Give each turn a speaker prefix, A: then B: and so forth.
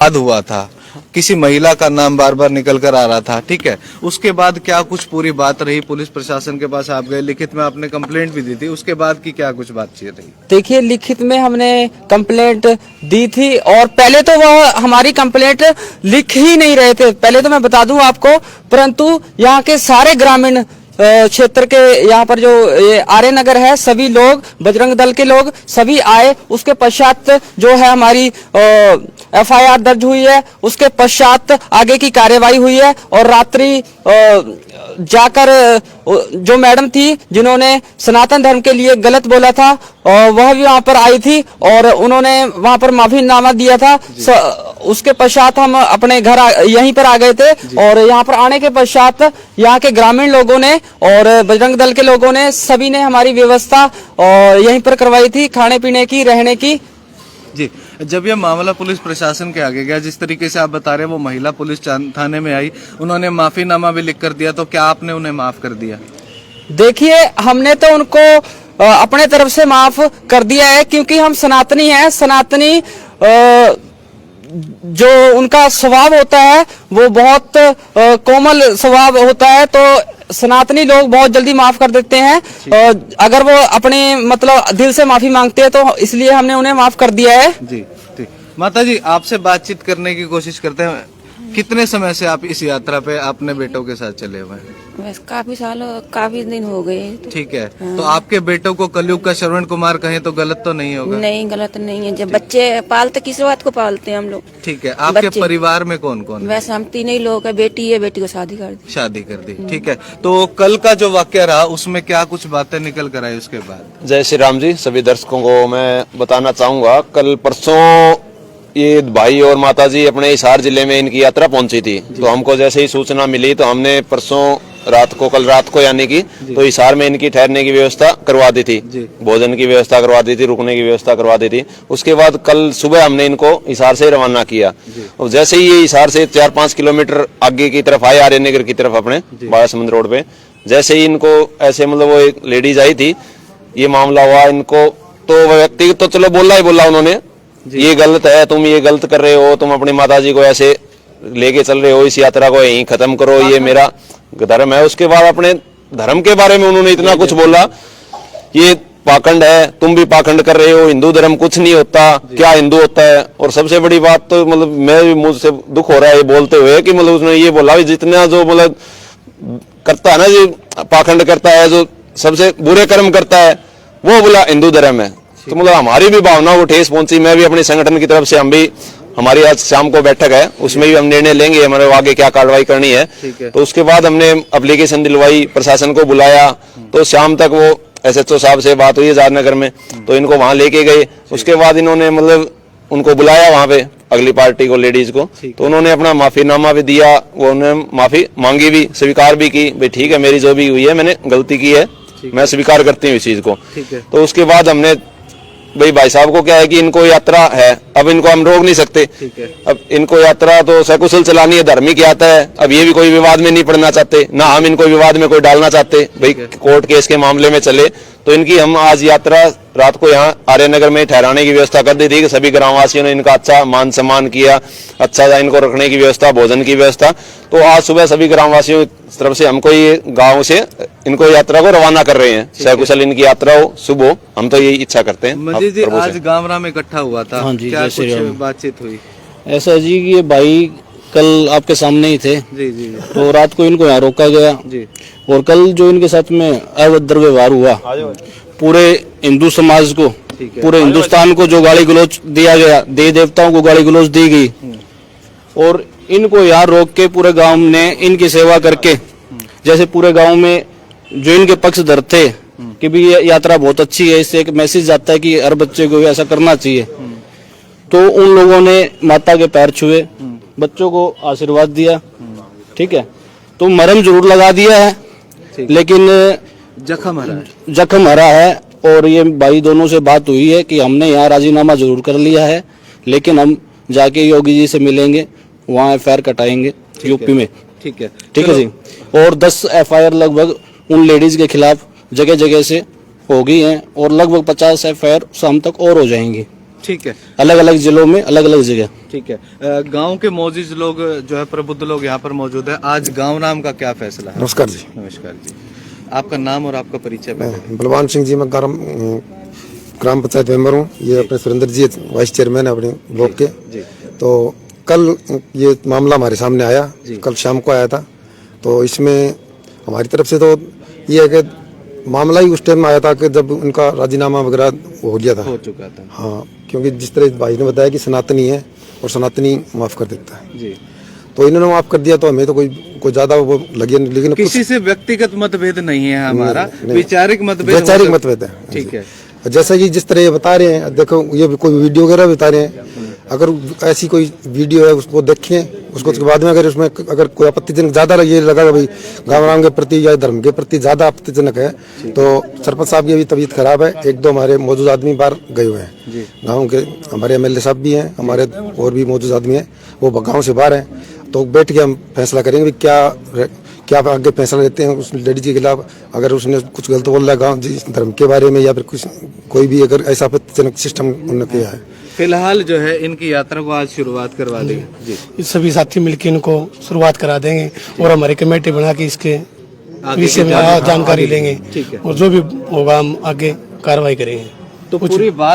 A: विवाद हुआ था, किसी महिला का नाम बार बार निकल कर आ रहा था, ठीक है, उसके बाद क्या कुछ पूरी बात रही? पुलिस प्रशासन के पास आप गए, लिखित में आपने कंप्लेंट भी दी थी, उसके बाद की क्या कुछ बातचीत रही?
B: देखिए, लिखित में हमने कंप्लेंट दी थी और पहले तो वह हमारी कंप्लेंट लिख ही नहीं रहे थे, पहले तो मैं बता दूं आपको। परंतु यहाँ के सारे ग्रामीण क्षेत्र के, यहाँ पर जो आर्य नगर है, सभी लोग, बजरंग दल के लोग सभी आए। उसके पश्चात जो है हमारी एफआईआर दर्ज हुई है, उसके पश्चात आगे की कार्यवाही हुई है। और रात्रि जाकर जो मैडम थी जिन्होंने सनातन धर्म के लिए गलत बोला था, वह भी वहां पर आई थी और उन्होंने वहां पर माफीनामा दिया था। उसके पश्चात हम अपने घर यहीं पर आ गए थे और यहाँ पर आने के पश्चात यहाँ के ग्रामीण लोगों ने और बजरंग दल के लोगों ने, सभी ने हमारी व्यवस्था यहीं पर करवाई थी, खाने पीने की, रहने की।
A: जी, जब यह मामला पुलिस प्रशासन के आगे गया, जिस तरीके से आप बता रहे हैं वो महिला पुलिस थाने में आई, उन्होंने माफीनामा भी लिख कर दिया, तो क्या आपने उन्हें माफ कर दिया?
B: देखिए, हमने तो उनको अपने तरफ से माफ कर दिया है, क्योंकि हम सनातनी हैं। सनातनी जो उनका स्वभाव होता है वो बहुत कोमल स्वभाव होता है, तो सनातनी लोग बहुत जल्दी माफ कर देते हैं। अगर वो अपने मतलब दिल से माफी मांगते हैं, तो इसलिए हमने उन्हें माफ कर दिया है।
A: जी, ठीक। माता जी, आपसे बातचीत करने की कोशिश करते हैं। कितने समय से आप इस यात्रा पे अपने बेटों के साथ चले हुए हैं?
C: बस काफी दिन हो गए।
A: ठीक है, तो आपके बेटों को कलयुग का श्रवण कुमार कहें तो गलत तो नहीं होगा?
C: नहीं, गलत नहीं है। जब बच्चे पालते, किस बात को पालते हैं हम लोग?
A: ठीक है, आपके परिवार में कौन कौन है?
C: वैसे हम तीन ही लोग हैं। बेटी है, बेटी को शादी कर दी।
A: शादी कर दी, ठीक है। तो कल का जो वाक्य रहा उसमें क्या कुछ बातें निकल कर आई उसके बाद?
D: जय श्री राम जी। सभी दर्शकों को मैं बताना चाहूंगा, कल परसों ये भाई और माता जी अपने हिसार जिले में इनकी यात्रा पहुंची थी। तो हमको जैसे ही सूचना मिली तो हमने परसों रात को, कल रात को यानी कि, तो हिसार में इनकी ठहरने की व्यवस्था करवा दी थी, भोजन की व्यवस्था करवा दी थी, रुकने की व्यवस्था करवा दी थी। उसके बाद कल सुबह हमने इनको हिसार से रवाना किया और जैसे ही ये हिसार से 4-5 किलोमीटर आगे की तरफ आए, आर्यनगर की तरफ, अपने बाड़ा समुद्र रोड पे, जैसे ही इनको ऐसे मतलब वो एक लेडीज आई थी, ये मामला हुआ इनको, तो व्यक्ति तो चलो बोला ही बोला उन्होंने, ये गलत है, तुम ये गलत कर रहे हो, तुम अपनी माताजी को ऐसे लेके चल रहे हो, इस यात्रा को यहीं खत्म करो, ये मेरा धर्म है। उसके बाद अपने धर्म के बारे में उन्होंने इतना कुछ बोला, ये पाखंड है, तुम भी पाखंड कर रहे हो, हिंदू धर्म कुछ नहीं होता, क्या हिंदू होता है। और सबसे बड़ी बात तो मतलब मैं भी, मुझसे दुख हो रहा है ये बोलते हुए कि मतलब उसने ये बोला जितना जो मतलब करता है ना, जो पाखंड करता है, जो सबसे बुरे कर्म करता है, वो बोला हिंदू धर्म है। तो मतलब हमारी भी भावना को ठेस पहुंची। मैं भी अपने संगठन की तरफ से, हम भी, हमारी आज शाम को बैठक है, उसमें भी हम निर्णय लेंगे हमारे आगे क्या कार्रवाई करनी है। तो उसके बाद हमने एप्लीकेशन दिलवाई, प्रशासन को बुलाया, तो शाम तक वो एसएचओ साहब से बात हुई है जारनगर में, तो इनको वहां लेके गए। उसके बाद इन्होंने मतलब उनको बुलाया वहां पे, अगली पार्टी को, लेडीज को, तो उन्होंने अपना माफीनामा भी दिया, वो उन्होंने माफी मांगी भी, स्वीकार भी की, भाई ठीक है मेरी जो भी हुई है, मैंने गलती की है, मैं स्वीकार करती हूँ इस चीज को। तो उसके बाद हमने भाई साहब को क्या है कि इनको यात्रा है, अब इनको हम रोक नहीं सकते, अब इनको यात्रा तो सकुशल चलानी है, धार्मिक यात्रा है। अब ये भी कोई विवाद में नहीं पड़ना चाहते, ना हम इनको विवाद में कोई डालना चाहते, भाई कोर्ट केस के मामले में चले। तो इनकी हम आज यात्रा रात को यहाँ आर्यनगर में ठहराने की व्यवस्था कर दी थी कि सभी ग्रामवासियों ने इनका अच्छा मान सम्मान किया, अच्छा इनको रखने की व्यवस्था, भोजन की व्यवस्था। तो आज सुबह सभी ग्रामवासियों की तरफ से हमको ये गांव से इनको यात्रा को रवाना कर रहे हैं, सकुशल इनकी यात्रा हो, शुभ हो, हम तो यही इच्छा करते हैं।
A: मंजीत जी, आज गामरा में इकट्ठा हुआ था, क्या कुछ बातचीत हुई?
E: ऐसा जी कि ये भाई कल आपके सामने ही थे
A: जी जी,
E: तो रात को इनको यहाँ रोका गया
A: जी,
E: और कल जो इनके साथ में अभद्र व्यवहार हुआ, पूरे हिंदू समाज को, पूरे हिंदुस्तान को जो गाली गलौज दिया गया, देवी देवताओं को गाली गलौज दी गई, और इनको यहाँ रोक के पूरे गांव ने इनकी सेवा करके, जैसे पूरे गांव में जो इनके पक्षधर थे कि भी ये यात्रा बहुत अच्छी है, इससे एक मैसेज जाता है कि हर बच्चे को ऐसा करना चाहिए, तो उन लोगों ने माता के पैर छुए, बच्चों को आशीर्वाद दिया, ठीक है। तो मरहम जरूर लगा दिया है, लेकिन जख्म हरा है। और ये भाई दोनों से बात हुई है कि हमने यहाँ राजीनामा जरूर कर लिया है, लेकिन हम जाके योगी जी से मिलेंगे, वहाँ एफआईआर कटाएंगे यूपी में, ठीक है जी। और 10 एफआईआर लगभग उन लेडीज के खिलाफ जगह जगह से हो गई हैं और लगभग 50 एफआईआर शाम तक और हो जाएंगी।
A: ठीक है,
E: अलग अलग जिलों में अलग अलग जगह।
A: ठीक है। गांव के मौजूद लोग जो है प्रबुद्ध लोग यहाँ पर मौजूद है। आज गांव नाम का क्या फैसला है?
F: नमस्कार जी।
A: नमस्कार जी, आपका नाम और आपका परिचय पहले।
F: बलवान सिंह जी, मैं ग्राम पंचायत मेंबर हूँ। ये अपने सुरेंद्र जी वाइस चेयरमैन है अपने ब्लॉक के। तो कल ये मामला हमारे सामने आया, कल शाम को आया था। तो इसमें हमारी तरफ से तो ये है कि मामला ही उस टाइम आया था कि जब उनका राजीनामा वगैरह हो गया था,
A: हो चुका था।
F: हाँ, क्योंकि जिस तरह भाई ने बताया कि सनातनी है और सनातनी माफ कर देता है,
A: जी,
F: तो इन्होंने माफ कर दिया। तो हमें तो कोई ज्यादा वो लगे नहीं, लेकिन
A: किसी से व्यक्तिगत मतभेद नहीं है हमारा,
F: नहीं।
A: वैचारिक मतभेद।
F: वैचारिक मतभेद है,
A: ठीक है।
F: जैसा कि जिस तरह ये बता रहे हैं, देखो ये भी कोई वीडियो वगैरह बता रहे हैं, अगर ऐसी कोई वीडियो है उसको देखें, उसको उसके बाद में अगर उसमें अगर कोई आपत्तिजनक ज्यादा ये लगा कि भाई गाँव राम के प्रति या धर्म के प्रति ज्यादा आपत्तिजनक है, तो सरपंच साहब की अभी तबीयत खराब है। एक दो हमारे मौजूद आदमी बाहर गए हुए हैं गाँव के, हमारे एमएलए साहब भी हैं, हमारे और भी मौजूद आदमी हैं, वो गाँव से बाहर हैं। तो बैठ के हम फैसला करेंगे क्या आगे फैसला लेते हैं उस लेडीज के खिलाफ। अगर उसने कुछ गलत बोल रहा है गाँव धर्म के बारे में या फिर कुछ कोई भी अगर ऐसा आपत्तिजनक सिस्टम उन्होंने किया है।
A: फिलहाल जो है इनकी यात्रा को आज शुरुआत करवा देंगे जी,
G: ये सभी साथी मिलकर इनको शुरुआत करा देंगे और हमारी कमेटी बना के इसके विषय में जानकारी लेंगे
A: ठीक है।
G: और जो भी होगा हम आगे कार्रवाई करेंगे।
A: तो पूरी बात